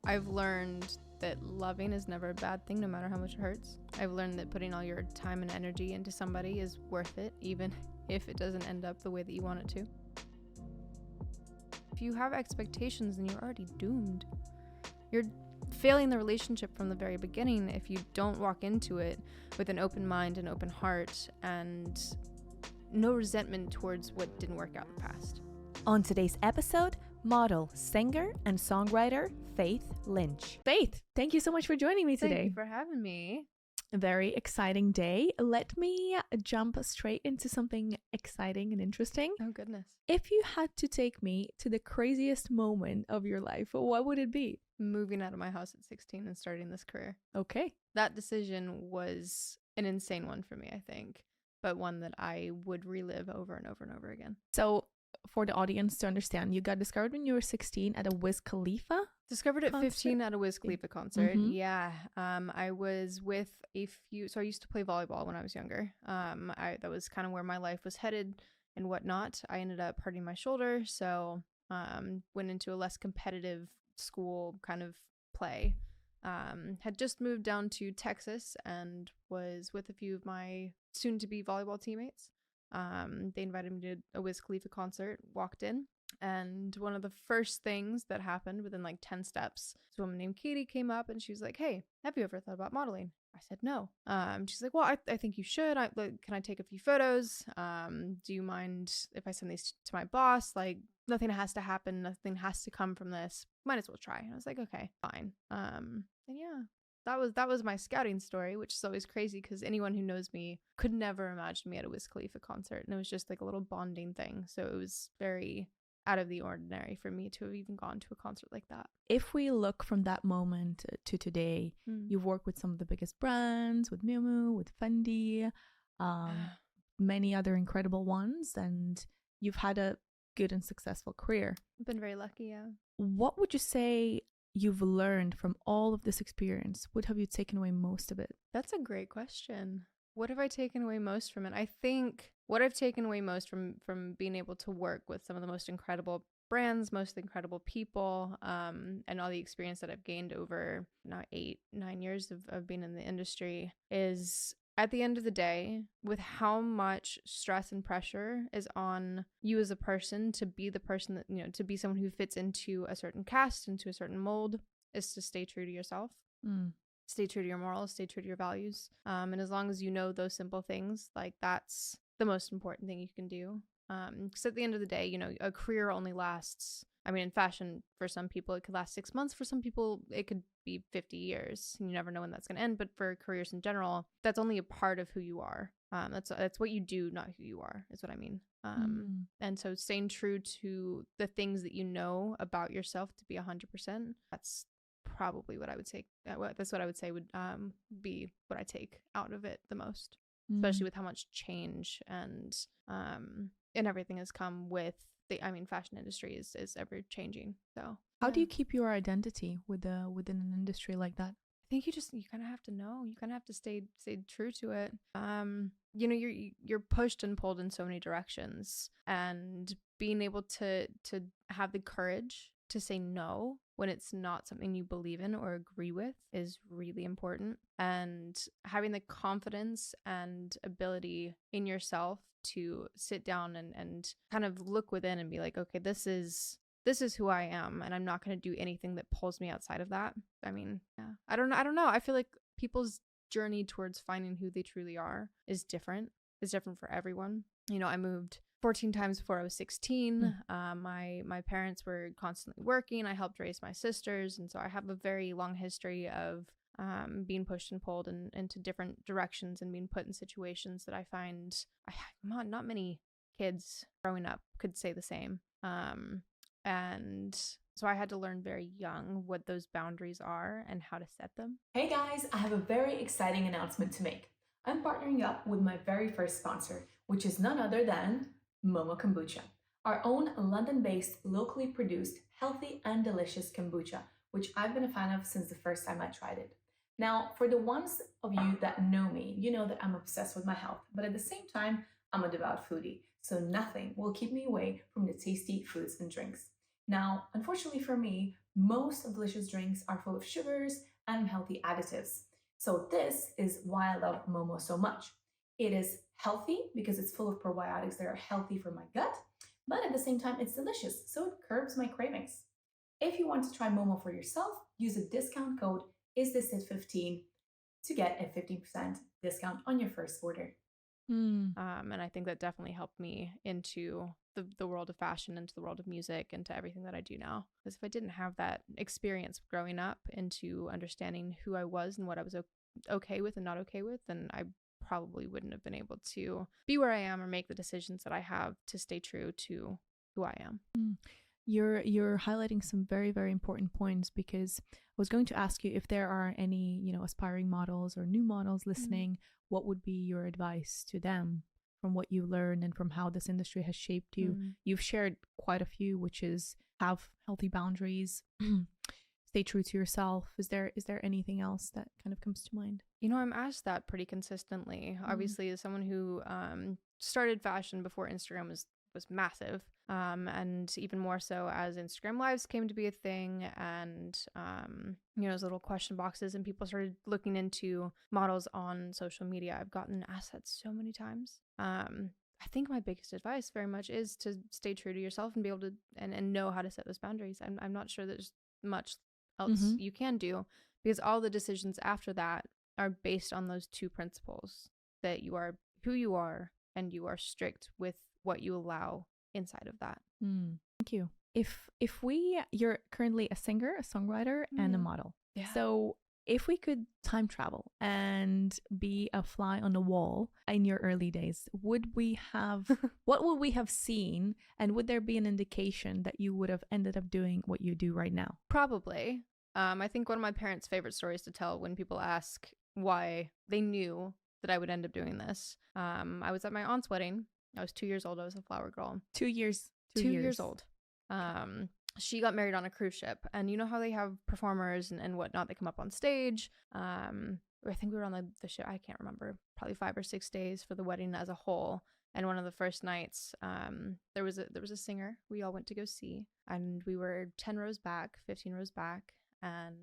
I've learned that loving is never a bad thing, no matter how much it hurts. I've learned that putting all your time and energy into somebody is worth it, even if it doesn't end up the way that you want it to. If you have expectations, then you're already doomed. You're failing the relationship from the very beginning if you don't walk into it with an open mind and open heart and no resentment towards what didn't work out in the past. On today's episode, model, singer, and songwriter Faith Lynch. Faith, thank you so much for joining me today. Thank you for having me. A very exciting day. Let me jump straight into something exciting and interesting. Oh, goodness. If you had to take me to the craziest moment of your life, what would it be? Moving out of my house at 16 and starting this career. Okay. That decision was an insane one for me, I think, but one that I would relive over and over and over again. So for the audience to understand, you got discovered when you were 16 at a Wiz Khalifa? Discovered at concert? 15 at a Wiz Khalifa concert. Mhm. Yeah. I was with so I used to play volleyball when I was younger. That was kind of where my life was headed and whatnot. I ended up hurting my shoulder, so went into a less competitive school kind of play. Had just moved down to Texas and was with a few of my soon-to-be volleyball teammates. They invited me to a Wiz Khalifa concert, walked in, and one of the first things that happened within like 10 steps, this woman named Katie came up and she was like, "Hey, have you ever thought about modeling?" I said no. She's like, "Well, I think you should. Can I take a few photos? Do you mind if I send these to my boss? Like, nothing has to happen. Nothing has to come from this. Might as well try." And I was like, "Okay, fine." And yeah. That was my scouting story, which is always crazy because anyone who knows me could never imagine me at a Wiz Khalifa concert. And it was just like a little bonding thing. So it was very out of the ordinary for me to have even gone to a concert like that. If we look from that moment to today, you've worked with some of the biggest brands, with Miu Miu, with Fendi, many other incredible ones, and you've had a good and successful career. I've been very lucky, yeah. What would you say you've learned from all of this experience? What have you taken away most of it? That's a great question. What have I taken away most from it? I think what I've taken away most from being able to work with some of the most incredible brands, most incredible people, and all the experience that I've gained over now 8-9 years of being in the industry is, at the end of the day, with how much stress and pressure is on you as a person to be the person that, you know, to be someone who fits into a certain cast, into a certain mold, is to stay true to yourself. Stay true to your morals, stay true to your values. And as long as you know those simple things, like, that's the most important thing you can do. Because at the end of the day, you know, a career only lasts, I mean, in fashion, for some people, it could last 6 months. For some people, it could be 50 years. You never know when that's going to end. But for careers in general, that's only a part of who you are. That's what you do, not who you are, is what I mean. And so staying true to the things that you know about yourself to be 100%, that's probably what I would say. That's what I would say would be what I take out of it the most, especially with how much change and everything has come with fashion industry is ever changing. So how do you keep your identity within an industry like that? I think you kind of have to know. You kind of have to stay true to it. You know, you're pushed and pulled in so many directions, and being able to have the courage to say no when it's not something you believe in or agree with is really important. And having the confidence and ability in yourself to sit down and kind of look within and be like, okay, this is who I am, and I'm not going to do anything that pulls me outside of that. I mean, yeah. I don't know. I feel like people's journey towards finding who they truly are is different. It's different for everyone. You know, I moved 14 times before I was 16. My parents were constantly working. I helped raise my sisters, and so I have a very long history of being pushed and pulled into different directions and being put in situations that I find not many kids growing up could say the same. And so I had to learn very young what those boundaries are and how to set them. Hey guys, I have a very exciting announcement to make. I'm partnering up with my very first sponsor, which is none other than Momo Kombucha, our own London-based, locally produced, healthy and delicious kombucha, which I've been a fan of since the first time I tried it. Now, for the ones of you that know me, you know that I'm obsessed with my health, but at the same time, I'm a devout foodie, so nothing will keep me away from the tasty foods and drinks. Now, unfortunately for me, Most delicious drinks are full of sugars and unhealthy additives. So, this is why I love Momo so much. It is healthy because it's full of probiotics that are healthy for my gut, but at the same time, it's delicious, so it curbs my cravings. If you want to try Momo for yourself, use the discount code ISTHISIT15 to get a 15% discount on your first order. Mm. And I think that definitely helped me into the world of fashion, into the world of music, into everything that I do now. Because if I didn't have that experience growing up into understanding who I was and what I was okay with and not okay with, then I probably wouldn't have been able to be where I am or make the decisions that I have to stay true to who I am. Mm. You're highlighting some very, very important points, because I was going to ask you if there are any, aspiring models or new models listening, what would be your advice to them from what you learned and from how this industry has shaped you? You've shared quite a few, which is have healthy boundaries, stay true to yourself. Is there anything else that kind of comes to mind? I'm asked that pretty consistently. Obviously, as someone who started fashion before Instagram was massive, and even more so as Instagram lives came to be a thing, and those little question boxes, and people started looking into models on social media. I've gotten asked that so many times. I think my biggest advice very much is to stay true to yourself and be able to and know how to set those boundaries. I'm not sure there's much else you can do, because all the decisions after that are based on those two principles, that you are who you are and you are strict with what you allow inside of that. Thank you. You're currently a singer, a songwriter, and a model. Yeah. So if we could time travel and be a fly on the wall in your early days, what would we have seen, and would there be an indication that you would have ended up doing what you do right now? Probably. I think one of my parents' favorite stories to tell when people ask why they knew that I would end up doing this. I was at my aunt's wedding. I was 2 years old. I was a flower girl. 2 years. 2 years old. She got married on a cruise ship, and you know how they have performers and whatnot. They come up on stage. I think we were on the ship. I can't remember. Probably 5 or 6 days for the wedding as a whole. And one of the first nights, there was a singer we all went to go see, and we were 10 rows back, 15 rows back, and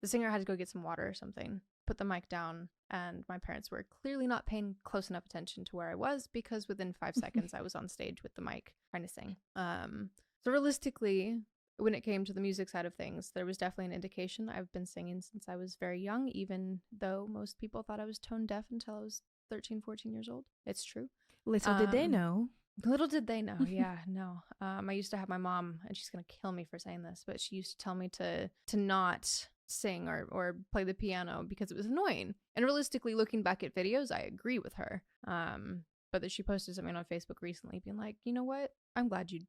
the singer had to go get some water or something. Put the mic down, and my parents were clearly not paying close enough attention to where I was, because within 5 seconds I was on stage with the mic trying to sing. So realistically, when it came to the music side of things, there was definitely an indication. I've been singing since I was very young, even though most people thought I was tone deaf until I was 13, 14 years old. It's true. Little did they know. Little did they know. Yeah, no. I used to have my mom, and she's going to kill me for saying this, but she used to tell me to not sing or play the piano because it was annoying. And realistically, looking back at videos, I agree with her. But that she posted something on Facebook recently being like, you know what? I'm glad you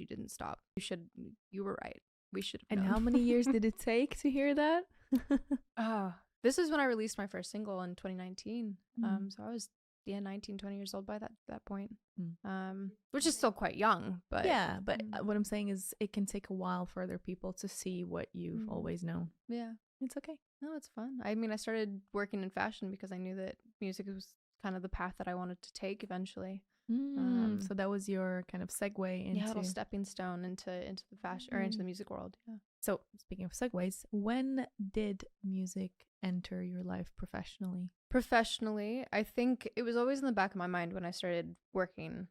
didn't stop. You were right. We should have known. And how many years did it take to hear that? This is when I released my first single in 2019. So I was 19, 20 years old by that point. Which is still quite young, but yeah, but what I'm saying is it can take a while for other people to see what you've always known. Yeah. It's okay. No, it's fun. I mean, I started working in fashion because I knew that music was kind of the path that I wanted to take eventually. So that was your kind of segue into... Yeah, a little stepping stone into the fashion or into the music world. Yeah. So speaking of segues, when did music enter your life professionally? Professionally, I think it was always in the back of my mind when I started working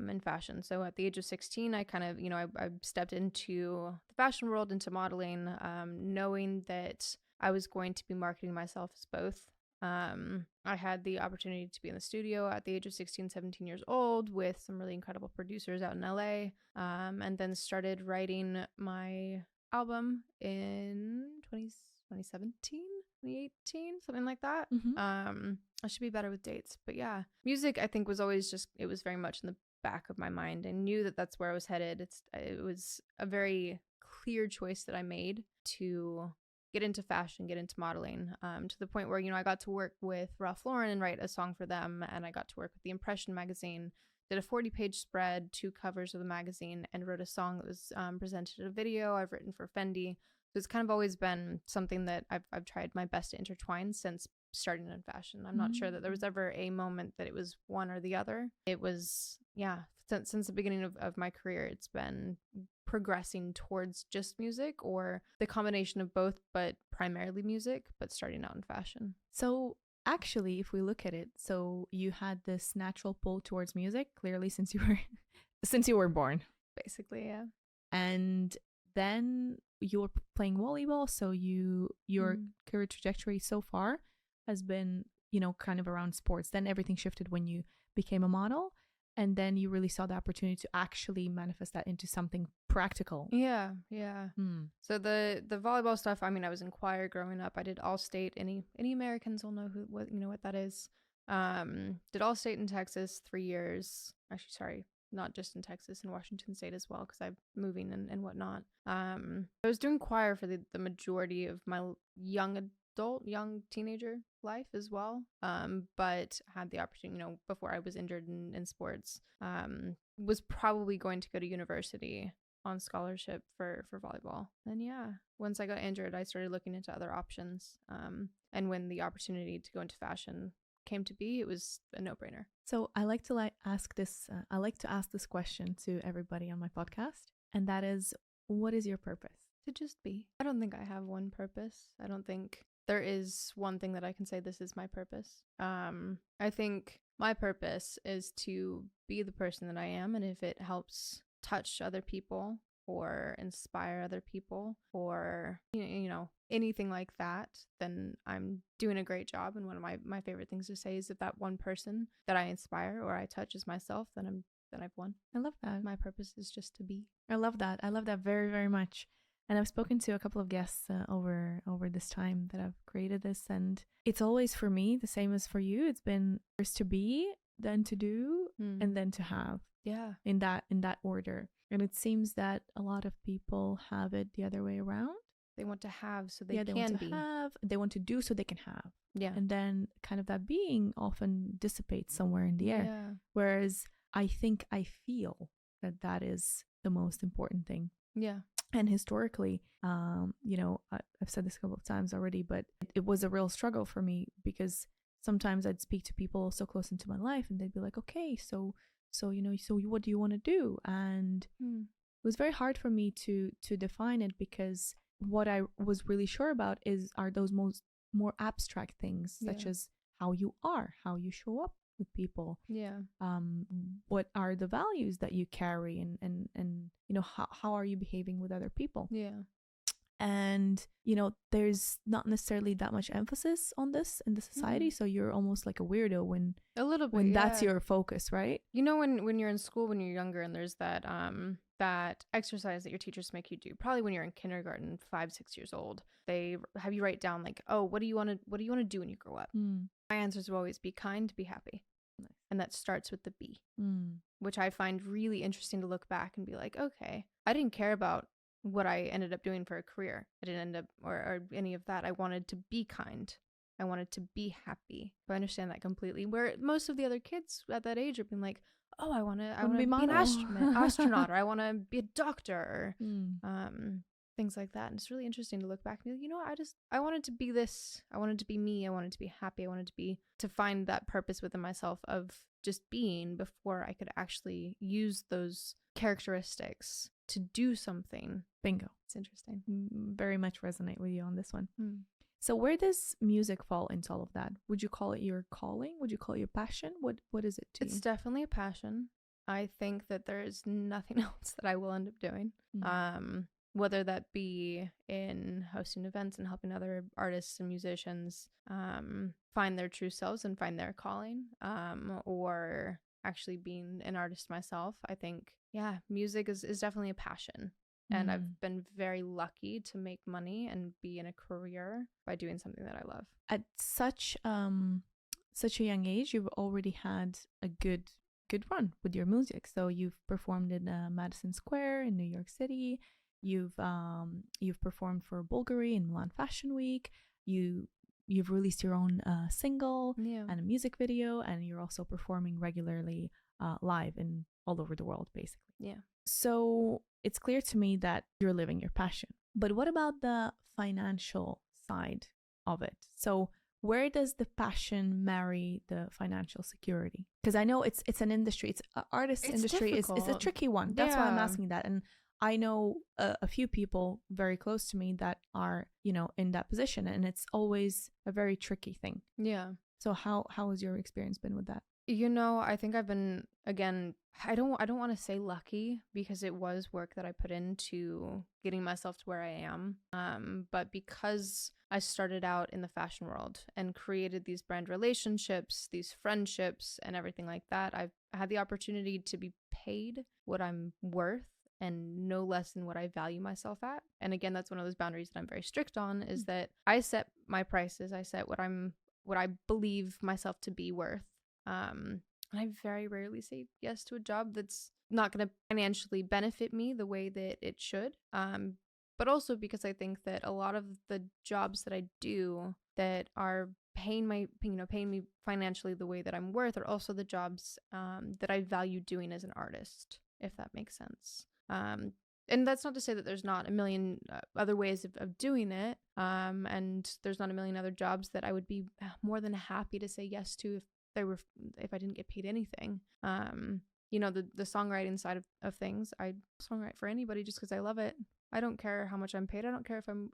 in fashion. So at the age of 16, I kind of, I stepped into the fashion world, into modeling, knowing that I was going to be marketing myself as both. I had the opportunity to be in the studio at the age of 16, 17 years old with some really incredible producers out in LA, and then started writing my album in 2017, 2018, something like that. I should be better with dates, but yeah, music I think was always it was very much in the back of my mind. I knew that that's where I was headed. It was a very clear choice that I made to get into fashion, get into modeling, to the point where, I got to work with Ralph Lauren and write a song for them, and I got to work with the Impression magazine, did a 40-page spread, 2 covers of the magazine, and wrote a song that was presented in a video. I've written for Fendi. So it's kind of always been something that I've tried my best to intertwine since starting in fashion. I'm not sure that there was ever a moment that it was one or the other. It was, since the beginning of my career, it's been progressing towards just music, or the combination of both, but primarily music, but starting out in fashion. So actually, if we look at it, so you had this natural pull towards music, clearly since you were born. Basically, yeah. And then you were playing volleyball, so your career trajectory so far has been, kind of around sports. Then everything shifted when you became a model, and then you really saw the opportunity to actually manifest that into something practical. Yeah. So the volleyball stuff, I mean, I was in choir growing up. I did All-State. Any Americans will know what that is. Did All-State in Texas 3 years. Actually, sorry, not just in Texas, in Washington State as well, because I'm moving and whatnot. I was doing choir for the majority of my young teenager life as well. But had the opportunity, before I was injured in sports, was probably going to go to university on scholarship for volleyball. And yeah, once I got injured, I started looking into other options. And when the opportunity to go into fashion came to be, it was a no-brainer. So I like to ask this question to everybody on my podcast, and that is, what is your purpose? To just be. I don't think I have one purpose. I don't think there is one thing that I can say, this is my purpose. I think my purpose is to be the person that I am, and if it helps touch other people or inspire other people or anything like that, then I'm doing a great job. And one of my favorite things to say is, if that one person that I inspire or I touch is myself, then I've won. I love that. My purpose is just to be. I love that very, very much. And I've spoken to a couple of guests over this time that I've created this, and it's always, for me, the same as for you. It's been first to be, then to do, and then to have. Yeah. In that order. And it seems that a lot of people have it the other way around. They want to have so they can want to be. They want to do so they can have. Yeah. And then kind of that being often dissipates somewhere in the air. Yeah. Whereas I think I feel that is the most important thing. Yeah. And historically, I've said this a couple of times already, but it was a real struggle for me, because sometimes I'd speak to people so close into my life and they'd be like, okay, so what do you want to do? And it was very hard for me to define it, because what I was really sure about are those more abstract things, such as how you are, how you show up with people. Yeah. What are the values that you carry, and how are you behaving with other people? Yeah. And there's not necessarily that much emphasis on this in the society, so you're almost like a weirdo when that's your focus, right? When you're in school, when you're younger, and there's that that exercise that your teachers make you do, probably when you're in kindergarten, 5-6 years old, they have you write down like, oh, what do you want to do when you grow up? My answers will always be kind, be happy. Nice. And that starts with the be, which I find really interesting to look back and be like, okay, I didn't care about what I ended up doing for a career. I didn't end up or any of that. I wanted to be kind. I wanted to be happy. I understand that completely. Where most of the other kids at that age are being like, oh, I want to be an astronaut, or I want to be a doctor, or things like that. And it's really interesting to look back and be like, I wanted to be this. I wanted to be me. I wanted to be happy. I wanted to find that purpose within myself of just being, before I could actually use those characteristics to do something. Bingo. It's interesting. Very much resonate with you on this one. So where does music fall into all of that? Would you call it your calling? Would you call it your passion? What is it to you? It's definitely a passion. I think that there is nothing else that I will end up doing. Whether that be in hosting events and helping other artists and musicians find their true selves and find their calling, or actually being an artist myself. I think, music is definitely a passion. And I've been very lucky to make money and be in a career by doing something that I love. At such a young age, you've already had a good run with your music. So you've performed in Madison Square in New York City. You've performed for Bulgari in Milan Fashion Week. You've released your own single and a music video, and you're also performing regularly live in all over the world, basically. Yeah. So it's clear to me that you're living your passion. But what about the financial side of it? So where does the passion marry the financial security? Because I know it's an industry. It's an artist industry. It's a tricky one. That's why I'm asking that. And I know a few people very close to me that are, you know, in that position, and it's always a very tricky thing. Yeah. So how has your experience been with that? You know, I think I've been, again, I don't want to say lucky, because it was work that I put into getting myself to where I am. But because I started out in the fashion world and created these brand relationships, these friendships and everything like that, I've had the opportunity to be paid what I'm worth and no less than what I value myself at. And again, that's one of those boundaries that I'm very strict on, is that I set my prices. I set what I believe myself to be worth. And I very rarely say yes to a job that's not going to financially benefit me the way that it should. But also because I think that a lot of the jobs that I do that are paying me financially the way that I'm worth are also the jobs that I value doing as an artist, if that makes sense. And that's not to say that there's not a million other ways of doing it. And there's not a million other jobs that I would be more than happy to say yes to if I didn't get paid anything. You know, the songwriting side of things, I songwrite for anybody just because I love it. I don't care how much I'm paid. I don't care if I'm,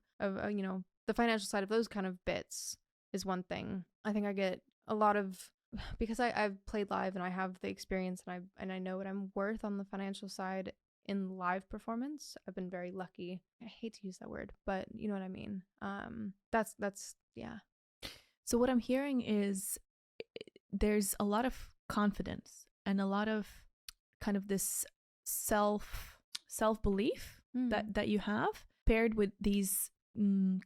you know, the financial side of those kind of bits is one thing. I think I get a lot of, because I've played live and I have the experience and I know what I'm worth on the financial side in live performance. I've been very lucky. I hate to use that word, but you know what I mean. That's yeah. So what I'm hearing is there's a lot of confidence and a lot of kind of this self-belief that you have, paired with these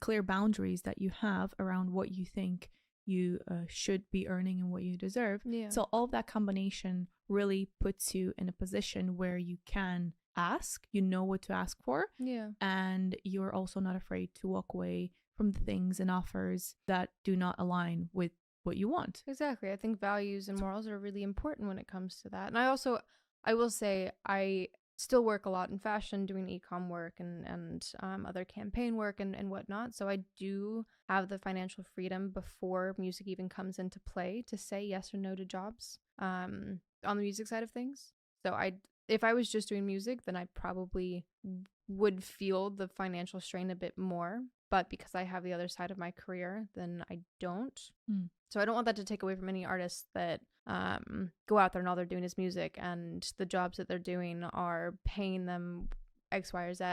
clear boundaries that you have around what you think you should be earning and what you deserve. Yeah. So all of that combination really puts you in a position where you can ask, you know what to ask for. Yeah. And you're also not afraid to walk away from the things and offers that do not align with what you want. Exactly. I think values and morals are really important when it comes to that. And I will say, I still work a lot in fashion, doing e-com work and other campaign work and whatnot. So I do have the financial freedom before music even comes into play to say yes or no to jobs on the music side of things. So if I was just doing music, then I probably would feel the financial strain a bit more. But because I have the other side of my career, then I don't. So I don't want that to take away from any artists that go out there and all they're doing is music, and the jobs that they're doing are paying them X, Y, or Z.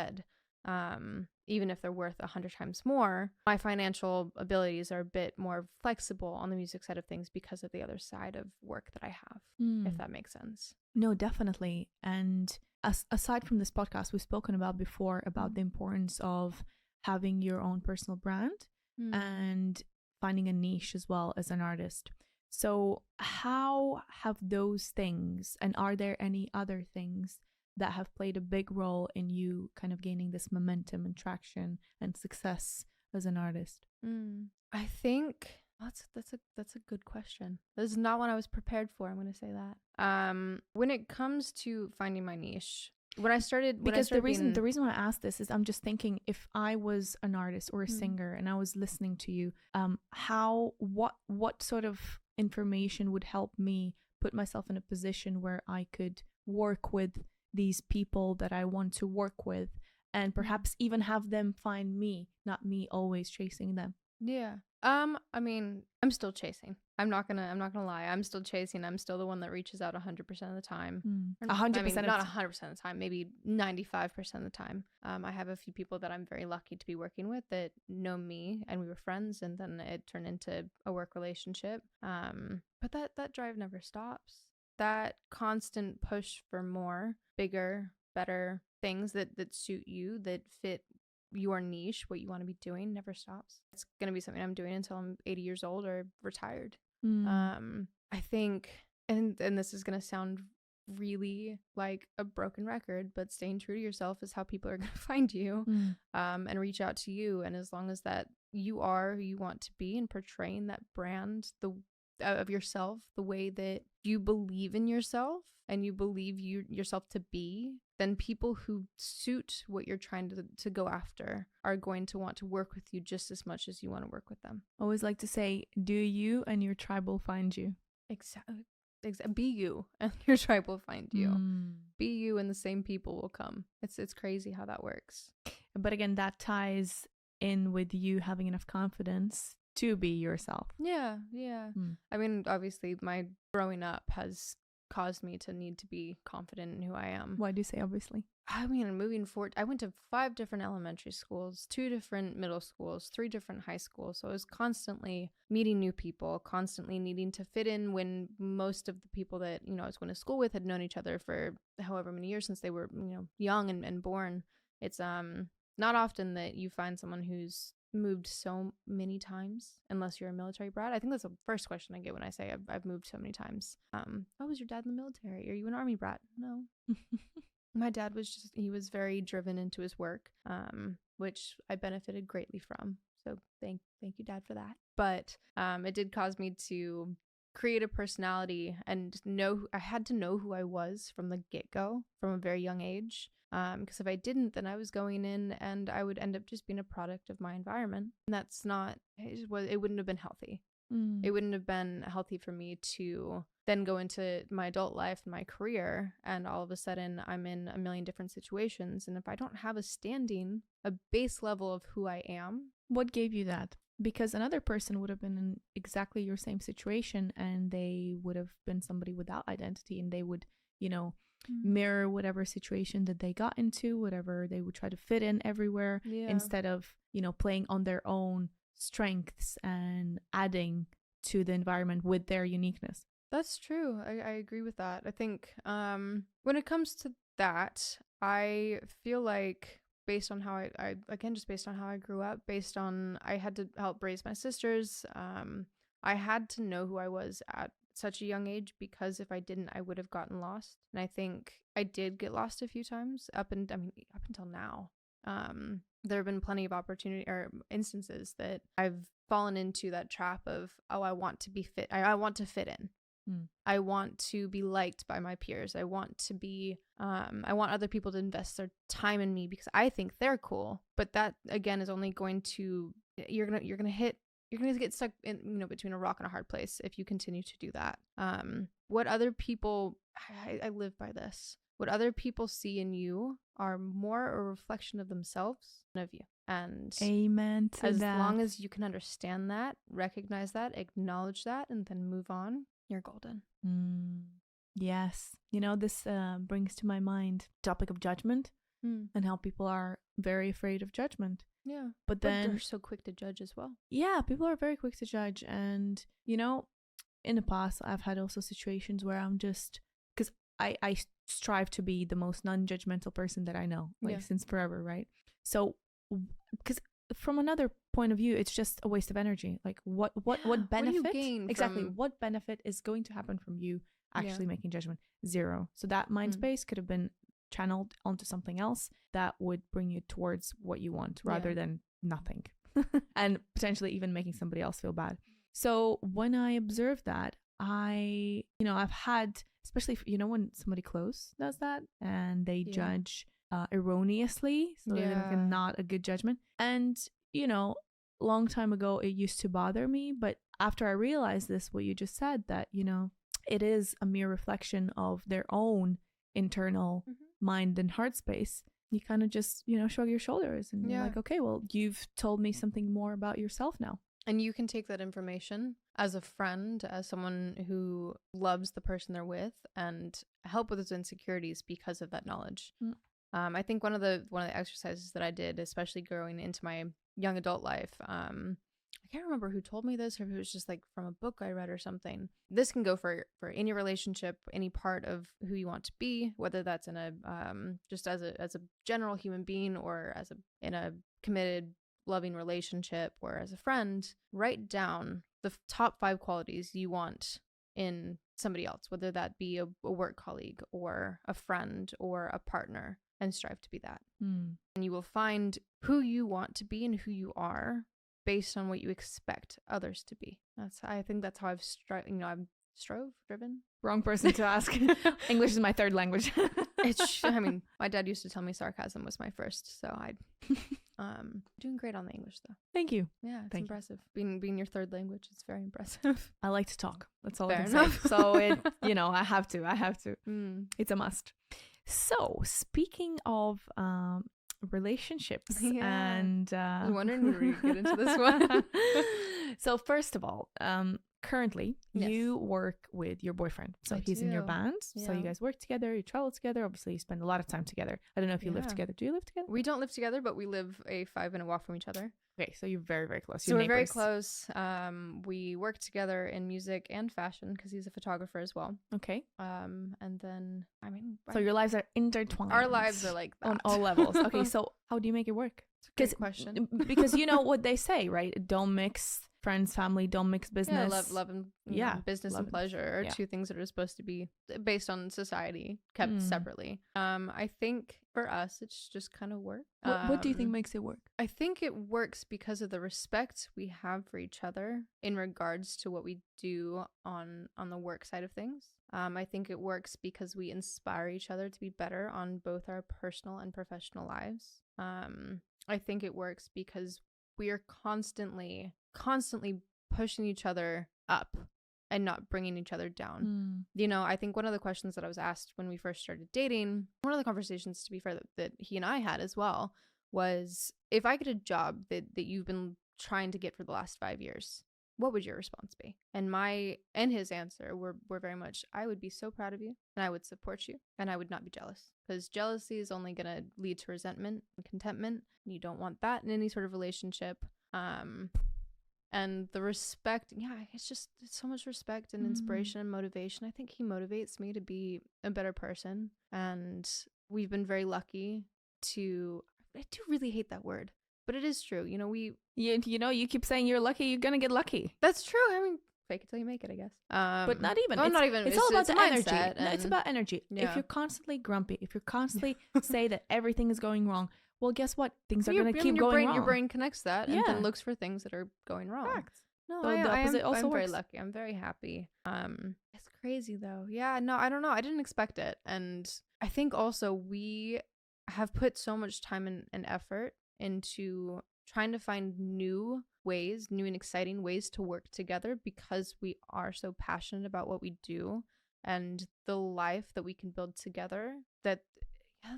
Even if they're worth 100 times more, my financial abilities are a bit more flexible on the music side of things because of the other side of work that I have, if that makes sense. No, definitely. And aside from this podcast, we've spoken about before about the importance of having your own personal brand and finding a niche as well as an artist. So how have those things, and are there any other things that have played a big role in you kind of gaining this momentum and traction and success as an artist? I think that's a good question. This is not one I was prepared for. I'm going to say that. When it comes to finding my niche, the reason why I asked this is I'm just thinking, if I was an artist or a singer and I was listening to you, what sort of information would help me put myself in a position where I could work with these people that I want to work with, and perhaps even have them find me, not me always chasing them. Yeah. I mean, I'm still chasing. I'm not gonna lie. I'm still chasing. I'm still the one that reaches out 100% of the time. 100%. Not 100% of the time, maybe 95% of the time. I have a few people that I'm very lucky to be working with that know me, and we were friends, and then it turned into a work relationship. But that drive never stops. That constant push for more, bigger, better things that suit you, that fit your niche, what you want to be doing, never stops. It's going to be something I'm doing until I'm 80 years old or retired. I think, and this is going to sound really like a broken record, but staying true to yourself is how people are going to find you and reach out to you. And as long as that you are who you want to be and portraying that brand of yourself the way that you believe in yourself and you believe yourself to be, then people who suit what you're trying to go after are going to want to work with you just as much as you want to work with them. I always like to say, do you and your tribe will find you. be you, and your tribe will find you. Mm. Be you, and the same people will come. It's crazy how that works. But again, that ties in with you having enough confidence to be yourself. Yeah. Mm. I mean, obviously, my growing up has caused me to need to be confident in who I am. Why do you say obviously? I mean, moving forward, I went to 5 different elementary schools, 2 different middle schools, 3 different high schools. So I was constantly meeting new people, constantly needing to fit in when most of the people that, I was going to school with had known each other for however many years since they were, young and born. It's not often that you find someone who's moved so many times, unless you're a military brat. I think that's the first question I get when I say I've moved so many times. Oh, was your dad in the military? Are you an army brat? No. My dad he was very driven into his work, which I benefited greatly from. So thank you, Dad, for that. But it did cause me to create a personality and I had to know who I was from the get-go, from a very young age. Because if I didn't, then I was going in and I would end up just being a product of my environment. And that's not, it wouldn't have been healthy. It wouldn't have been healthy for me to then go into my adult life and my career, and all of a sudden I'm in a million different situations. And if I don't have a base level of who I am. What gave you that? Because another person would have been in exactly your same situation, and they would have been somebody without identity, and they would, mirror whatever situation that they got into, whatever they would try to fit in everywhere, instead of, playing on their own strengths and adding to the environment with their uniqueness. That's true. I agree with that. I think when it comes to that, I feel like based on how I based on how I grew up, based on I had to help raise my sisters, I had to know who I was at such a young age, because if I didn't, I would have gotten lost. And I think I did get lost a few times up until now. There have been plenty of opportunity or instances that I've fallen into that trap of, I want to be fit. I want to fit in. I want to be liked by my peers. I want to be, I want other people to invest their time in me because I think they're cool. But that again is only going to, you're going to get stuck in, between a rock and a hard place if you continue to do that. What other people, I live by this. What other people see in you are more a reflection of themselves than of you. And amen to as that. long as you can understand that, recognize that, acknowledge that, and then move on, you're golden. Yes. This brings to my mind topic of judgment and how people are very afraid of judgment. Yeah. But then they're so quick to judge as well. Yeah, people are very quick to judge. And, in the past, I've had also situations where I'm just, because I strive to be the most non-judgmental person that I know, since forever, right? So, because from another point of view, it's just a waste of energy. Like, what benefit? What do you gain exactly. from... What benefit is going to happen from you actually making judgment? Zero. So that mind space could have been channeled onto something else that would bring you towards what you want rather than nothing. And potentially even making somebody else feel bad. So when I observed that, I've had, especially if, when somebody close does that and they judge erroneously, so they're like not a good judgment. And long time ago it used to bother me, but after I realized this, what you just said, that it is a mere reflection of their own internal mind and heart space, you kind of just shrug your shoulders and you're like, okay, well, you've told me something more about yourself now. And you can take that information as a friend, as someone who loves the person they're with, and help with those insecurities because of that knowledge. I think one of the exercises that I did, especially growing into my young adult life, I can't remember who told me this, or if it was just like from a book I read or something. This can go for any relationship, any part of who you want to be, whether that's in a just as a general human being, or in a committed, loving relationship, or as a friend. Write down the top 5 qualities you want in somebody else, whether that be a work colleague or a friend or a partner, and strive to be that. And you will find who you want to be and who you are based on what you expect others to be. I think that's how I've driven. Wrong person to ask. English is my third language. My dad used to tell me sarcasm was my first, so Doing great on the English though. Thank you. Yeah, it's Thank you. impressive. Being your third language, it's very impressive. I like to talk. That's all Fair I can enough. say. So it, I have to. Mm. It's a must. So speaking of relationships and I was wondering when we get into this one. So first of all, currently Yes. you work with your boyfriend. So I he's in your do. band. So you Yeah. guys work together, you travel together. Obviously you spend a lot of time together. I don't know if you live Yeah. together. Do you live together? We don't live together, but we live a 5-minute walk from each other. Okay, so you're very, very close. So You're we're very neighbors. close. We work together in music and fashion because he's a photographer as well. Okay. And then So your lives are intertwined. our lives are like that on all levels. Okay, so how do you make it work? Good question. Because you know what they say, right? Don't mix friends, family, don't mix business. Yeah, love and business love and and- pleasure are yeah. two things that are supposed to be based on society, kept Mm. separately. I think for us, it's just kind of work. What do you think makes it work? I think it works because of the respect we have for each other in regards to what we do on the work side of things. I think it works because we inspire each other to be better on both our personal and professional lives. I think it works because we are constantly pushing each other up and not bringing each other down. I think one of the questions that I was asked when we first started dating, one of the conversations, to be fair, that he and I had as well, was if I get a job that you've been trying to get for the last 5 years, what would your response be? And his answer were very much, I would be so proud of you and I would support you and I would not be jealous, because jealousy is only going to lead to resentment and contentment. And you don't want that in any sort of relationship. And the respect, it's so much respect and inspiration and motivation. I think he motivates me to be a better person. And we've been very lucky to, I do really hate that word, but it is true. You keep saying you're lucky, you're gonna get lucky. That's true. I mean, fake it till you make it, I guess. But not even. Well, not even. It's all about it's the energy. mindset. No, it's about energy. Yeah. If you're constantly grumpy, if you're constantly say that everything is going wrong, well, guess what? Things are Your- going to I keep mean, your going brain, wrong. Your brain connects that and Yeah. then looks for things that are going wrong. Correct. No, So the opposite also I'm very works. lucky. I'm very happy. It's crazy though. Yeah, no, I don't know. I didn't expect it. And I think also we have put so much time and effort into trying to find new and exciting ways to work together, because we are so passionate about what we do and the life that we can build together, that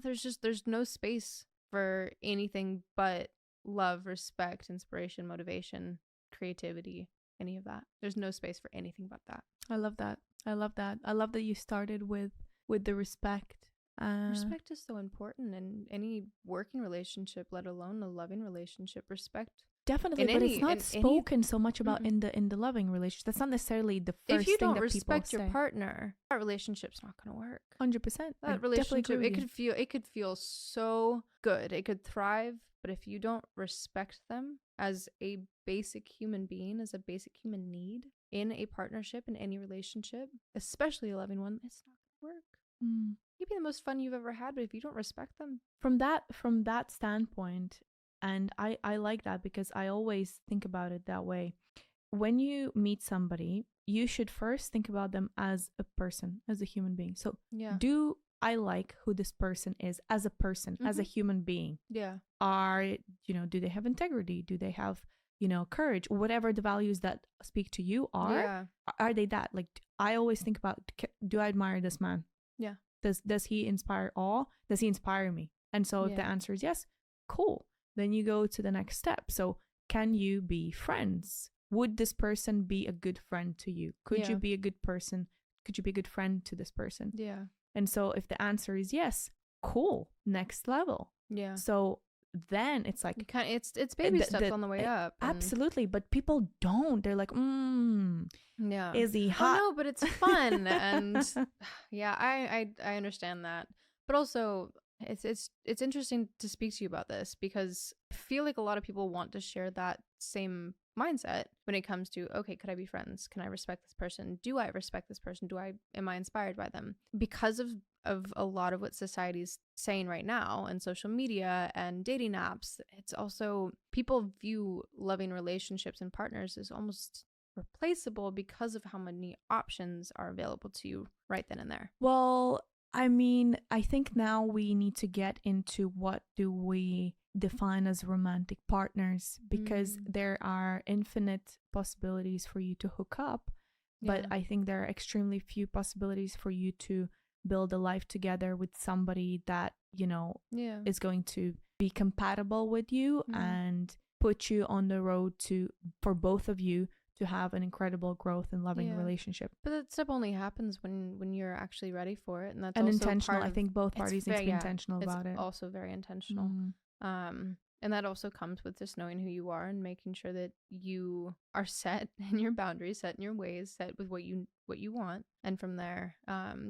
there's no space for anything but love, respect, inspiration, motivation, creativity, any of that. There's no space for anything but that. I love that. I love that you started with the respect. Respect is so important in any working relationship, let alone a loving relationship. Respect. Definitely, but it's not spoken so much about in the loving relationship. That's not necessarily the first if you thing don't that respect people your say. partner, that relationship's not going to work. 100%. That relationship, it could feel so good. It could thrive, but if you don't respect them as a basic human being, as a basic human need in a partnership, in any relationship, especially a loving one, it's not going to work. It could be the most fun you've ever had, but if you don't respect them, from that standpoint, and I like that, because I always think about it that way. When you meet somebody, you should first think about them as a person, as a human being. So yeah, do I like who this person is as a person, as a human being? yeah, Do they have integrity? Do they have, courage? Whatever the values that speak to you are they that? Like, I always think about, do I admire this man? Yeah. Does he inspire awe? Does he inspire me? And so if the answer is yes, cool. Then you go to the next step. So can you be friends? Would this person be a good friend to you? Could you be a good person? Could you be a good friend to this person? Yeah. And so if the answer is yes, cool, next level. Yeah. So then it's like, it's baby steps on the way up. Absolutely. But people don't. They're like, yeah. Is he hot? Oh, no, but it's fun. And yeah, I understand that. But also it's interesting to speak to you about this, because I feel like a lot of people want to share that same mindset when it comes to, okay, could I be friends? Can I respect this person? Do I respect this person? Am I inspired by them? Because of a lot of what society's saying right now, and social media and dating apps, it's also, people view loving relationships and partners as almost replaceable because of how many options are available to you right then and there. Well, I mean, I think now we need to get into what do we define as romantic partners, because there are infinite possibilities for you to hook up, but I think there are extremely few possibilities for you to build a life together with somebody that, you know, is going to be compatible with you and put you on the road to, for both of you to have an incredible growth and loving relationship. But that step only happens when you're actually ready for it, and that's and also intentional. part I think both parties need to be intentional it's about it. also very intentional. And that also comes with just knowing who you are and making sure that you are set in your boundaries, set in your ways, set with what you want. And from there,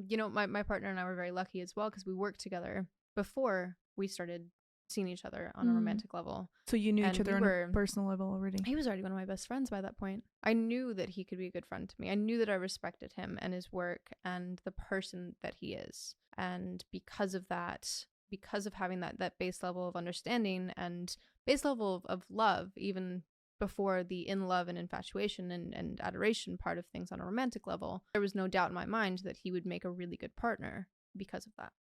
you know, my partner and I were very lucky as well because we worked together before we started seeing each other on a romantic level. So you knew each other on a personal level already. He was already one of my best friends by that point. I knew that he could be a good friend to me. I knew that I respected him and his work and the person that he is. And because of that, because of having that base level of understanding and base level of love, even before the in love and infatuation and adoration part of things on a romantic level, there was no doubt in my mind that he would make a really good partner because of that.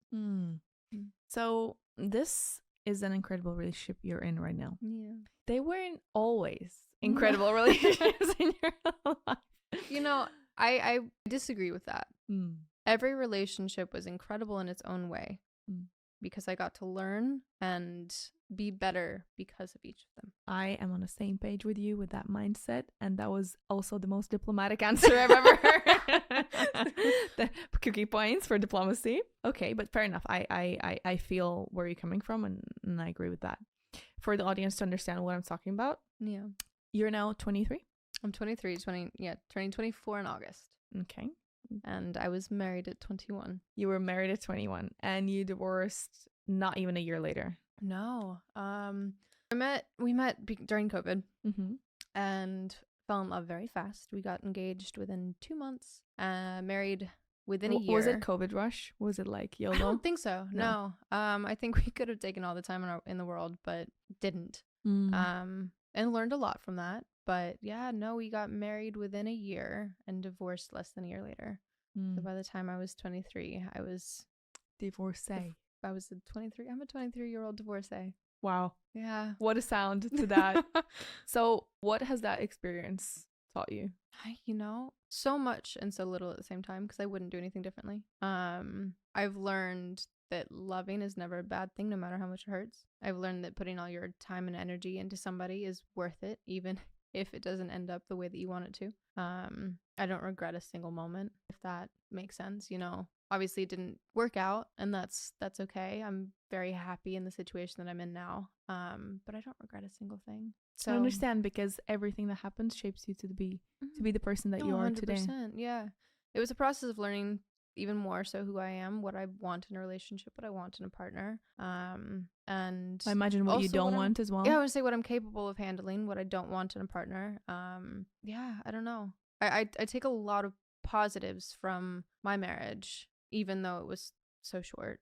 So this is an incredible relationship you're in right now. Yeah. They weren't always incredible relationships in your life. You know, I disagree with that. Every relationship was incredible in its own way because I got to learn and be better because of each of them. I am on the same page with you with that mindset, and that was also the most diplomatic answer I've ever heard. The cookie points for diplomacy. Okay, but fair enough. I feel where you're coming from, and I agree with that. For the audience to understand what I'm talking about, you're now 23? I'm 23, turning 24 in August. Okay. And I was married at 21. You were married at 21, and you divorced not even a year later. No. We met during COVID and fell in love very fast. We got engaged within 2 months, married within a year. Was it COVID rush? Was it like YOLO? I don't think so. No. I think we could have taken all the time in the world, but didn't. And learned a lot from that. But yeah, no, we got married within a year and divorced less than a year later. So by the time I was 23, I was divorcee. I'm a 23-year-old divorcee. Wow. Yeah. What a sound to that. So what has that experience taught you? You know, so much and so little at the same time, because I wouldn't do anything differently. I've learned that loving is never a bad thing, no matter how much it hurts. I've learned that putting all your time and energy into somebody is worth it, even if it doesn't end up the way that you want it to. I don't regret a single moment, if that makes sense. You know, obviously it didn't work out, and that's okay. I'm very happy in the situation that I'm in now. But I don't regret a single thing. So I understand, because everything that happens shapes you to be the person that you are 100%, today. Yeah. It was a process of learning even more so who I am, what I want in a relationship, what I want in a partner. And I imagine what you don't want as well. Yeah, I would say what I'm capable of handling, what I don't want in a partner. Yeah, I don't know. I take a lot of positives from my marriage, even though it was so short.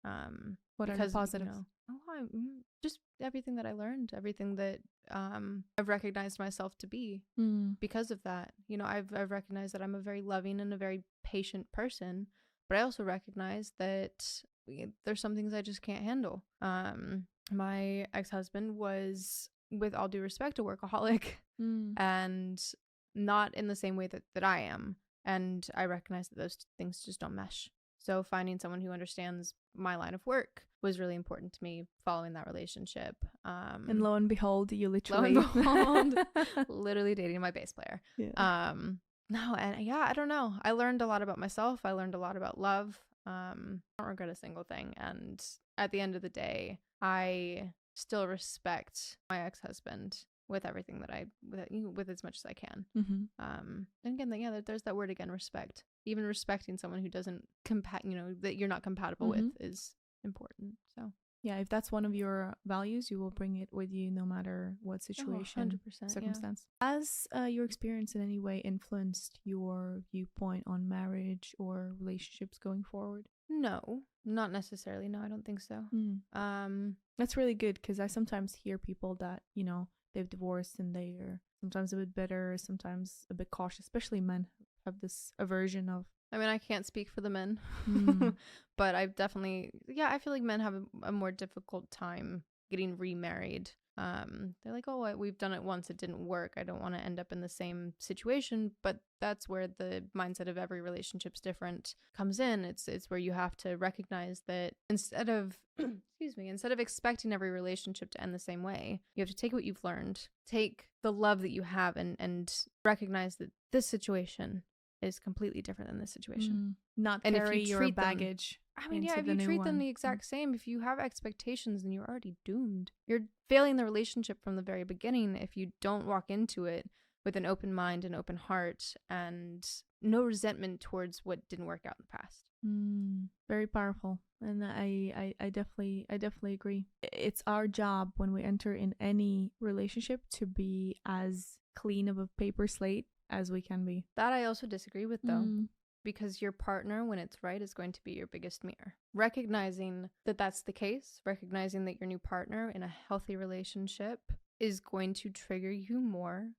What are the positives? You know, just everything that I learned, everything that I've recognized myself to be because of that. You know, I've recognized that I'm a very loving and a very patient person, but I also recognize that there's some things I just can't handle. My ex-husband was, with all due respect, a workaholic and not in the same way that I am. And I recognize that those things just don't mesh. So finding someone who understands my line of work was really important to me following that relationship. And lo and behold, you literally literally dating my bass player. Yeah. No, and yeah, I don't know. I learned a lot about myself. I learned a lot about love. I don't regret a single thing. And at the end of the day, I still respect my ex-husband with everything that with as much as I can. And again, there's that word again, respect. Even respecting someone who doesn't that you're not compatible with is important. So yeah, if that's one of your values, you will bring it with you no matter what situation, 100%, circumstance. Yeah. Has your experience in any way influenced your viewpoint on marriage or relationships going forward? No, not necessarily. No, I don't think so. That's really good, because I sometimes hear people that, you know, they've divorced and they're sometimes a bit bitter, sometimes a bit cautious, especially men have this aversion of I mean, I can't speak for the men, Mm. but I've definitely, I feel like men have a more difficult time getting remarried. They're like, oh, we've done it once, it didn't work. I don't want to end up in the same situation. But that's where the mindset of every relationship's different comes in. It's where you have to recognize that instead of instead of expecting every relationship to end the same way, you have to take what you've learned, take the love that you have, and recognize that this situation is completely different than this situation. Not And if carry you your treat them- baggage. I mean, into if the you new treat them one. the exact same, if you have expectations, then you're already doomed. You're failing the relationship from the very beginning if you don't walk into it with an open mind and open heart and no resentment towards what didn't work out in the past. Very powerful, and I definitely agree. It's our job when we enter in any relationship to be as clean of a paper slate as we can be. That I also disagree with, though. Because your partner, when it's right, is going to be your biggest mirror. Recognizing that that's the case, recognizing that your new partner in a healthy relationship is going to trigger you more.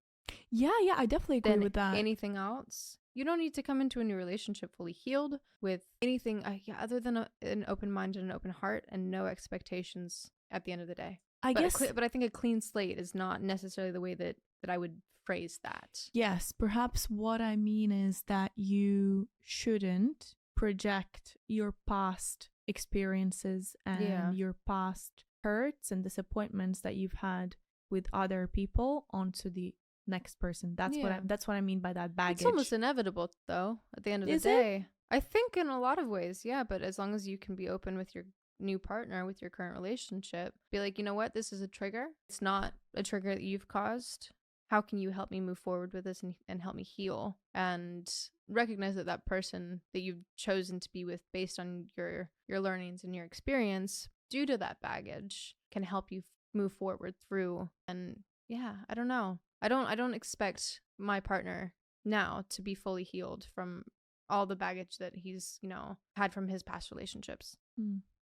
Yeah, I definitely agree with that. Anything else. You don't need to come into a new relationship fully healed with anything other than an open mind and an open heart and no expectations at the end of the day. But I think a clean slate is not necessarily the way that I would phrase that. Yes, perhaps what I mean is that you shouldn't project your past experiences and your past hurts and disappointments that you've had with other people onto the next person. That's what I mean by that baggage. It's almost inevitable, though, at the end of the day. I think in a lot of ways, yeah, but as long as you can be open with your new partner, with your current relationship, be like, you know what, this is a trigger. It's not a trigger that you've caused. How can you help me move forward with this and help me heal? And recognize that that person that you've chosen to be with based on your learnings and your experience due to that baggage can help you move forward through. And yeah, I don't know. I don't expect my partner now to be fully healed from all the baggage that he's, had from his past relationships.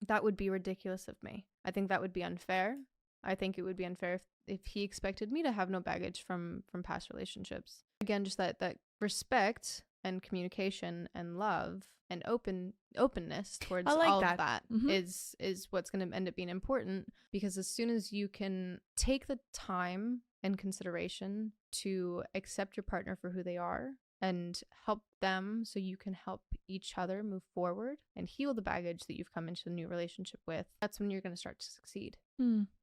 That would be ridiculous of me. I think that would be unfair. I think it would be unfair if he expected me to have no baggage from past relationships. Again, just that respect and communication and love and openness towards all of that is what's going to end up being important, because as soon as you can take the time and consideration to accept your partner for who they are and help them so you can help each other move forward and heal the baggage that you've come into a new relationship with, that's when you're going to start to succeed.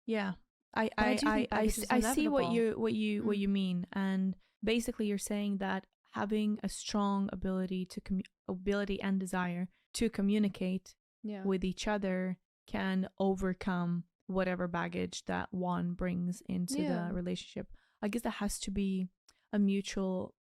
Yeah. I see what you mean, and basically you're saying that having a strong ability and desire to communicate with each other can overcome whatever baggage that one brings into the relationship. I guess that has to be a mutual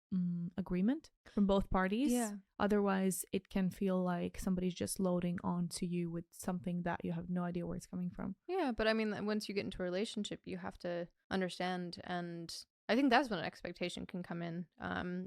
agreement from both parties. Otherwise it can feel like somebody's just loading onto you with something that you have no idea where it's coming from. But I mean, once you get into a relationship, you have to understand, and I think that's when an expectation can come in,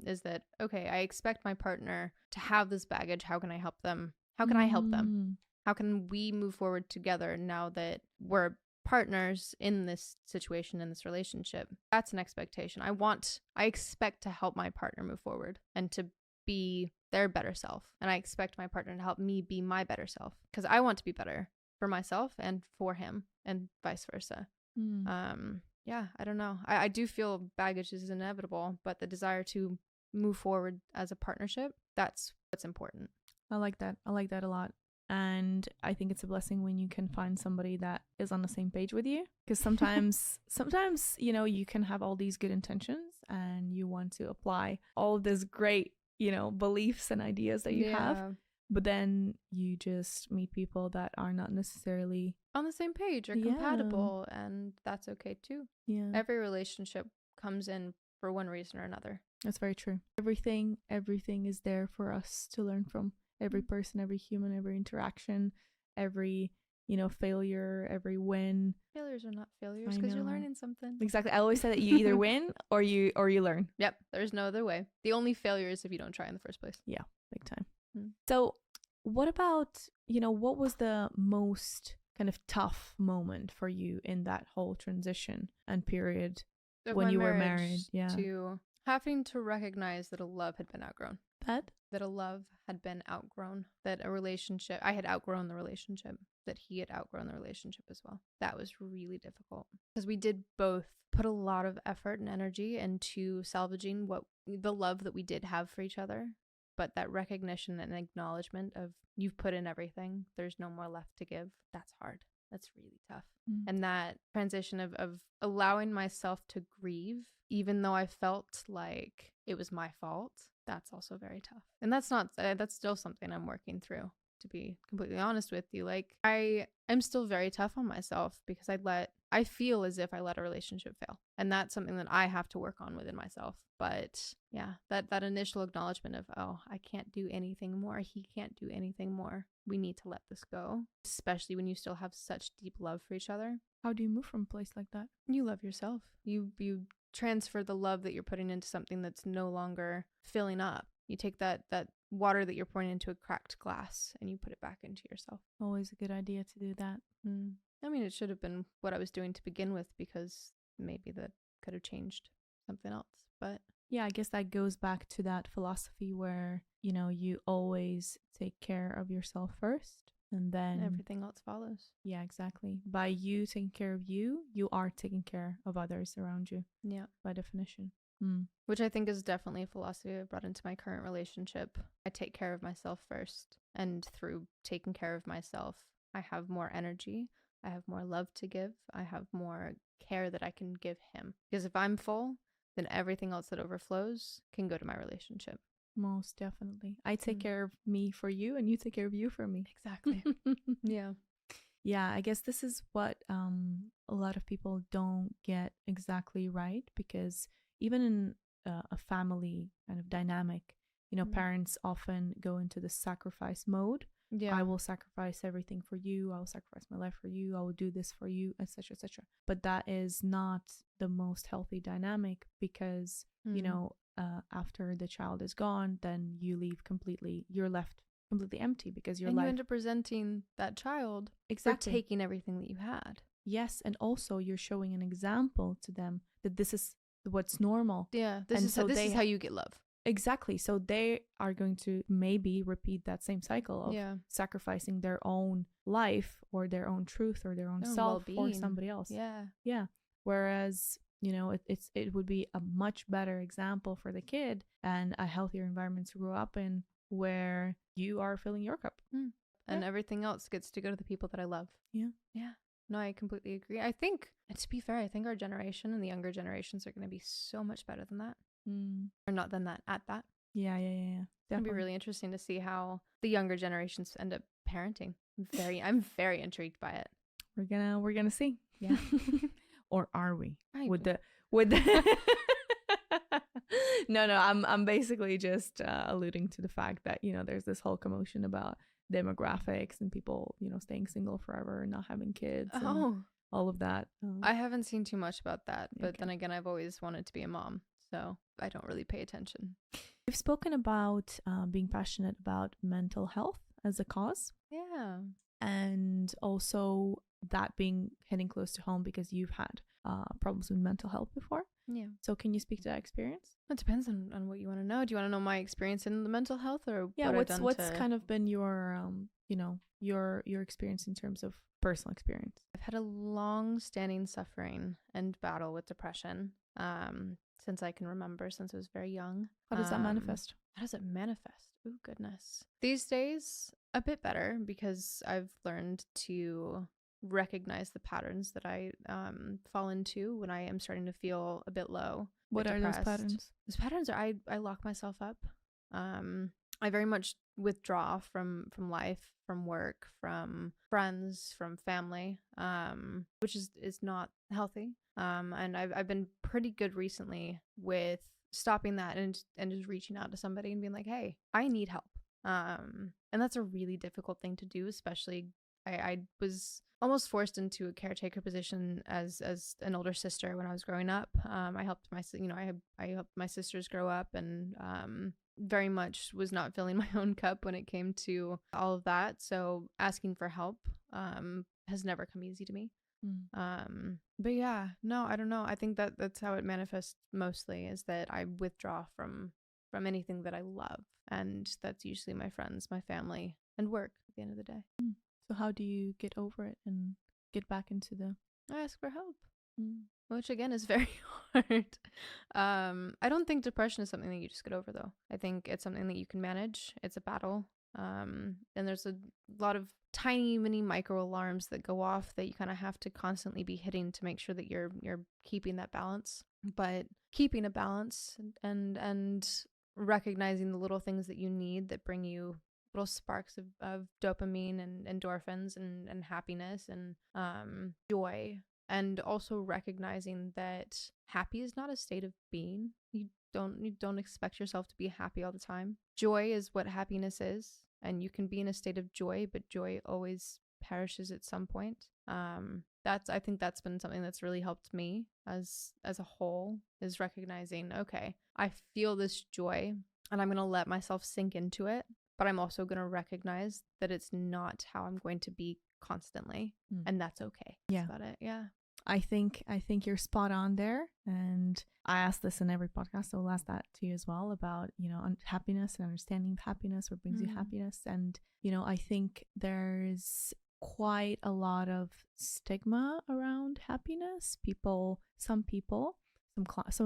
is that, okay, I expect my partner to have this baggage. How can I help them? How can I help them? How can we move forward together now that we're partners in this situation, in this relationship? That's an expectation. I expect to help my partner move forward and to be their better self. And I expect my partner to help me be my better self, because I want to be better for myself and for him, and vice versa. I don't know. I do feel baggage is inevitable, but the desire to move forward as a partnership, that's what's important. I like that a lot. And I think it's a blessing when you can find somebody that is on the same page with you, because sometimes you can have all these good intentions and you want to apply all of this great beliefs and ideas that you have, but then you just meet people that are not necessarily on the same page or compatible, and that's okay too. Every relationship comes in for one reason or another. That's very true. Everything is there for us to learn from. Every person, every human, every interaction, every failure, every win. Failures are not failures, because you're learning something. Exactly. I always say that you either win or you learn. Yep. There's no other way. The only failure is if you don't try in the first place. Yeah, big time. So what about, what was the most kind of tough moment for you in that whole transition and period when you were married? To having to recognize that a love had been outgrown. That? That a love had been outgrown, that I had outgrown the relationship, that he had outgrown the relationship as well. That was really difficult because we did both put a lot of effort and energy into salvaging the love that we did have for each other. But that recognition and acknowledgement of you've put in everything, there's no more left to give, that's hard. That's really tough. And that transition of allowing myself to grieve, even though I felt like it was my fault, that's also very tough. And that's still something I'm working through, to be completely honest with you. Like, I'm still very tough on myself because I feel as if I let a relationship fail. And that's something that I have to work on within myself. But yeah, that initial acknowledgement of, oh, I can't do anything more. He can't do anything more. We need to let this go, especially when you still have such deep love for each other. How do you move from a place like that? You love yourself. You transfer the love that you're putting into something that's no longer filling up. You take that water that you're pouring into a cracked glass and you put it back into yourself. Always a good idea to do that. I mean, it should have been what I was doing to begin with, because maybe that could have changed something else. But yeah, I guess that goes back to that philosophy where, you always take care of yourself first and then everything else follows. Yeah, exactly. By you taking care of you, you are taking care of others around you. Yeah. By definition. Which I think is definitely a philosophy I've brought into my current relationship. I take care of myself first. And through taking care of myself, I have more energy. I have more love to give. I have more care that I can give him. Because if I'm full, then everything else that overflows can go to my relationship. Most definitely. I take care of me for you and you take care of you for me. Exactly. Yeah. Yeah, I guess this is what a lot of people don't get exactly right, because even in a family kind of dynamic, parents often go into the sacrifice mode. Yeah. I will sacrifice everything for you. I will sacrifice my life for you. I will do this for you, etc., etc. But that is not the most healthy dynamic, because, after the child is gone, then you're left completely empty, because you end up resenting that child for taking everything that you had. Yes, and also you're showing an example to them that this is what's normal. Yeah, this is how you get love. Exactly. So they are going to maybe repeat that same cycle of sacrificing their own life or their own truth or their own self for somebody else. Yeah. Yeah. Whereas, it would be a much better example for the kid and a healthier environment to grow up in, where you are filling your cup. And everything else gets to go to the people that I love. Yeah. Yeah. No, I completely agree. I think, to be fair, I think our generation and the younger generations are going to be so much better than that. Or not than that, at that. Yeah. Definitely. It'll be really interesting to see how the younger generations end up parenting. I'm very intrigued by it. We're gonna see. Yeah. Or are we? With the No, I'm basically just alluding to the fact that, there's this whole commotion about demographics and people, staying single forever and not having kids. And all of that. I haven't seen too much about that, but then again, I've always wanted to be a mom, so I don't really pay attention. We've spoken about being passionate about mental health as a cause. Yeah. And also that being hitting close to home because you've had problems with mental health before. Yeah. So can you speak to that experience? It depends on what you want to know. Do you want to know my experience in the mental health, or what's kind of been your your experience in terms of personal experience? I've had a long-standing suffering and battle with depression since I can remember, since I was very young. How does that manifest? How does it manifest? Oh, goodness. These days, a bit better, because I've learned to recognize the patterns that I fall into when I am starting to feel a bit low. What are those patterns? Those patterns are I lock myself up. I very much withdraw from life, from work, from friends, from family, which is not healthy. And I've been pretty good recently with stopping that and just reaching out to somebody and being like, hey, I need help. And that's a really difficult thing to do, especially I was almost forced into a caretaker position as an older sister when I was growing up. I helped I helped my sisters grow up, and very much was not filling my own cup when it came to all of that. So asking for help has never come easy to me. But yeah, no, I don't know. I think that's how it manifests mostly, is that I withdraw from from anything that I love. And that's usually my friends, my family, and work at the end of the day. So how do you get over it and get back into the... I ask for help, which again is very hard. I don't think depression is something that you just get over, though. I think it's something that you can manage. It's a battle. And there's a lot of tiny mini micro alarms that go off that you kind of have to constantly be hitting to make sure that you're keeping that balance. But keeping a balance and recognizing the little things that you need that bring you little sparks of dopamine and endorphins and happiness and joy, and also recognizing that happy is not a state of being. You don't expect yourself to be happy all the time. Joy is what happiness is, and you can be in a state of joy, but joy always perishes at some point. I think that's been something that's really helped me as a whole, is recognizing, okay, I feel this joy and I'm going to let myself sink into it, but I'm also going to recognize that it's not how I'm going to be constantly, and that's okay. That's about it. Yeah. I think you're spot on there, and I ask this in every podcast, so I'll ask that to you as well about, happiness and understanding of happiness, what brings you happiness. And I think there's quite a lot of stigma around happiness. Some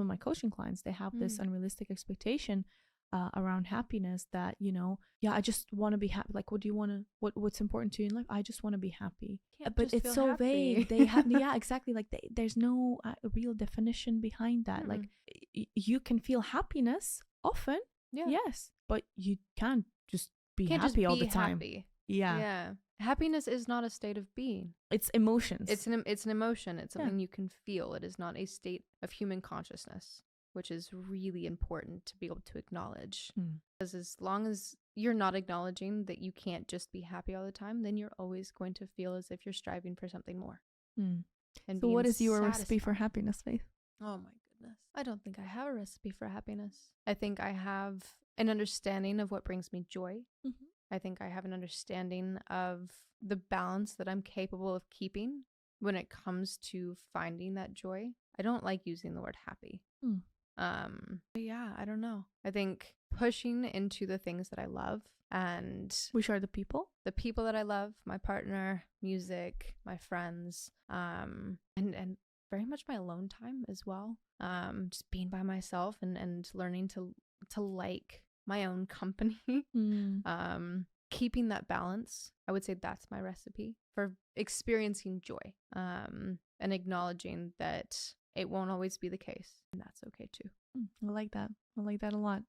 of my coaching clients, they have this unrealistic expectation around happiness that, I just want to be happy. Like, what's important to you in life? I just want to be happy. But it's so vague. They have, yeah, exactly. Like there's no real definition behind that. Like you can feel happiness often, yes, but you can't just be happy all the time. Yeah. Happiness is not a state of being. It's emotions. It's an emotion. It's something you can feel. It is not a state of human consciousness, which is really important to be able to acknowledge. Because as long as you're not acknowledging that you can't just be happy all the time, then you're always going to feel as if you're striving for something more. And so what is your recipe for happiness, Faith? Oh my goodness. I don't think I have a recipe for happiness. I think I have an understanding of what brings me joy. I think I have an understanding of the balance that I'm capable of keeping when it comes to finding that joy. I don't like using the word happy. But yeah, I don't know. I think pushing into the things that I love, and which are the people that I love, my partner, music, my friends, and very much my alone time as well. Just being by myself and learning to like my own company. Keeping that balance, I would say that's my recipe for experiencing joy, and acknowledging that it won't always be the case, and that's okay too. I like that a lot.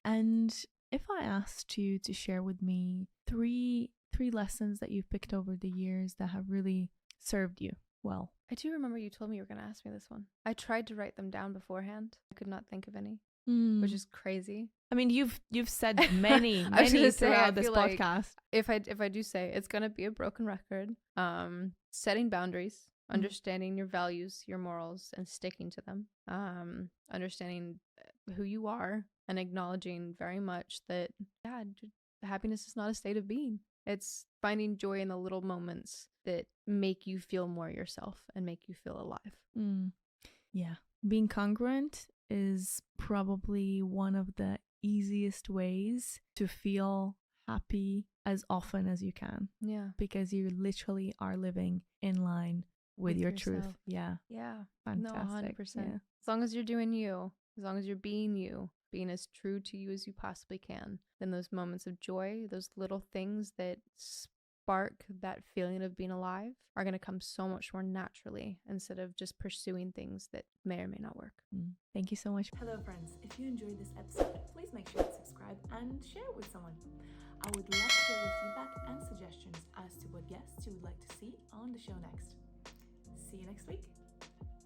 And if I asked you to share with me three lessons that you've picked over the years that have really served you well. I do remember you told me you were going to ask me this one. I tried to write them down beforehand. I could not think of any, which is crazy. I mean, you've said many throughout this podcast. Like if I do say, it's going to be a broken record. Setting boundaries, understanding your values, your morals, and sticking to them. Understanding who you are and acknowledging very much that, happiness is not a state of being. It's finding joy in the little moments that make you feel more yourself and make you feel alive. Yeah. Being congruent is probably one of the easiest ways to feel happy as often as you can. Yeah. Because you literally are living in line with your yourself. Truth. Yeah. Yeah. Fantastic. No, 100%. Yeah. As long as you're doing you, as long as you're being you, being as true to you as you possibly can, then those moments of joy, those little things that spark that feeling of being alive are going to come so much more naturally instead of just pursuing things that may or may not work. Thank you so much. Hello friends, if you enjoyed this episode, please make sure to subscribe and share it with someone. I would love to hear your feedback and suggestions as to what guests you would like to see on the show next. See you next week.